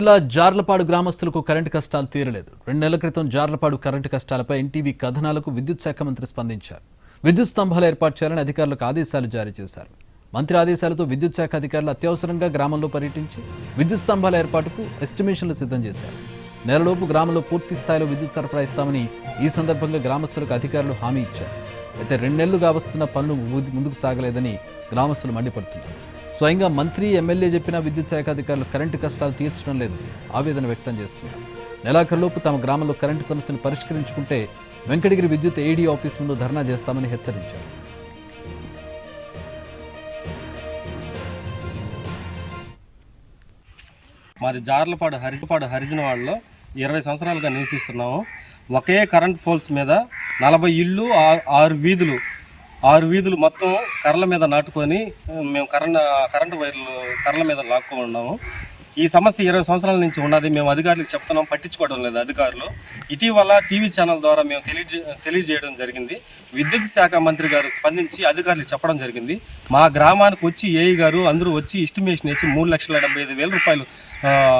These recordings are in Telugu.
జిల్లా జార్లపాడు గ్రామస్తులకు కరెంటు కష్టాలు తీరలేదు. 2 నెలల క్రితం జార్లపాడు కరెంటు కష్టాలపై ఎన్టీవీ కథనాలకు విద్యుత్ శాఖ మంత్రి స్పందించారు. విద్యుత్ స్తంభాలు ఏర్పాటు చేయాలని అధికారులకు ఆదేశాలు జారీ చేశారు. మంత్రి ఆదేశాలతో విద్యుత్ శాఖ అధికారులు అత్యవసరంగా గ్రామంలో పర్యటించి విద్యుత్ స్తంభాల ఏర్పాటుకు ఎస్టిమేషన్లు సిద్ధం చేశారు. నెలలోపు గ్రామంలో పూర్తి స్థాయిలో విద్యుత్ సరఫరా ఇస్తామని ఈ సందర్భంగా గ్రామస్తులకు అధికారులు హామీ ఇచ్చారు. అయితే 2 నెలలుగా వస్తున్న పనులు ముందుకు సాగలేదని గ్రామస్తులు మండిపడుతున్నారు. స్వయంగా మంత్రి, ఎమ్మెల్యే చెప్పిన విద్యుత్ శాఖ అధికారులు కరెంటు కష్టాలు తీర్చడం లేదని ఆవేదన వ్యక్తం చేస్తున్నారు. నెలాఖరులోపు తమ గ్రామంలో కరెంటు సమస్యను పరిష్కరించుకుంటే వెంకటగిరి విద్యుత్ ఏడీ ఆఫీస్ ముందు ధర్నా చేస్తామని హెచ్చరించారు. మాది జార్లపాడు హరిజనవాడలో 20 సంవత్సరాలుగా నివసిస్తున్నాము. ఒకే కరెంట్ పోల్స్ మీద 40 ఇళ్ళు, 6 వీధులు మొత్తం కర్రల మీద నాటుకొని మేము కరెంటు వైర్లు కర్రల మీద లాక్కొని ఉన్నాము. ఈ సమస్య 20 సంవత్సరాల నుంచి ఉన్నది. మేము అధికారులకు చెప్తున్నాం, పట్టించుకోవడం లేదు అధికారులు. ఇటీవల టీవీ ఛానల్ ద్వారా మేము తెలియజేయడం జరిగింది. విద్యుత్ శాఖ మంత్రి గారు స్పందించి అధికారులకు చెప్పడం జరిగింది. మా గ్రామానికి వచ్చి ఏఈ గారు అందరూ వచ్చి ఎస్టిమేషన్ వేసి 3,75,000 రూపాయలు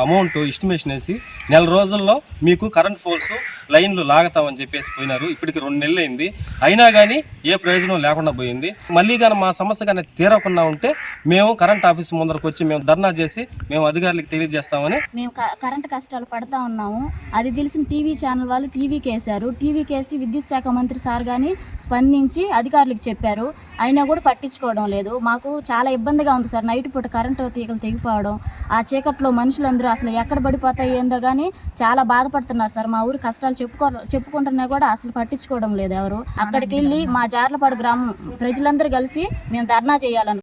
అమౌంట్ ఎస్టిమేషన్ వేసి నెల రోజుల్లో మీకు కరెంట్ పోల్స్ లైన్లు లాగతామని చెప్పేసి పోయినారు. ఇప్పటికి 2 నెలలు అయింది. అయినా కానీ ఏ ప్రయోజనం లేకుండా పోయింది. మళ్ళీ కానీ మా సమస్య కానీ తీరకుండా ఉంటే మేము కరెంట్ ఆఫీస్ ముందరకు వచ్చి మేము ధర్నా చేసి మేము అధికారులకు తెలియజేస్తామని. మేము కరెంట్ కష్టాలు పడతా ఉన్నాము. అది తెలిసిన టీవీ ఛానల్ వాళ్ళు టీవీకి వేశారు. టీవీకి వేసి విద్యుత్ శాఖ మంత్రి సార్ కానీ స్పందించి అధికారులకు చెప్పారు. అయినా కూడా పట్టించుకోవడం లేదు. మాకు చాలా ఇబ్బందిగా ఉంది సార్. నైట్ పూట కరెంటు తీగలు తెగిపోవడం, ఆ చీకట్లో మనుషులందరూ అసలు ఎక్కడ పడిపోతాయి ఏందో కానీ చాలా బాధపడుతున్నారు సార్. మా ఊరి కష్టాలు చెప్పుకుంటున్నా కూడా అసలు పట్టించుకోవడం లేదు ఎవరు. అక్కడికి వెళ్ళి మా జార్లపాడు గ్రామం ప్రజలందరూ కలిసి మేము ధర్నా చేయాలను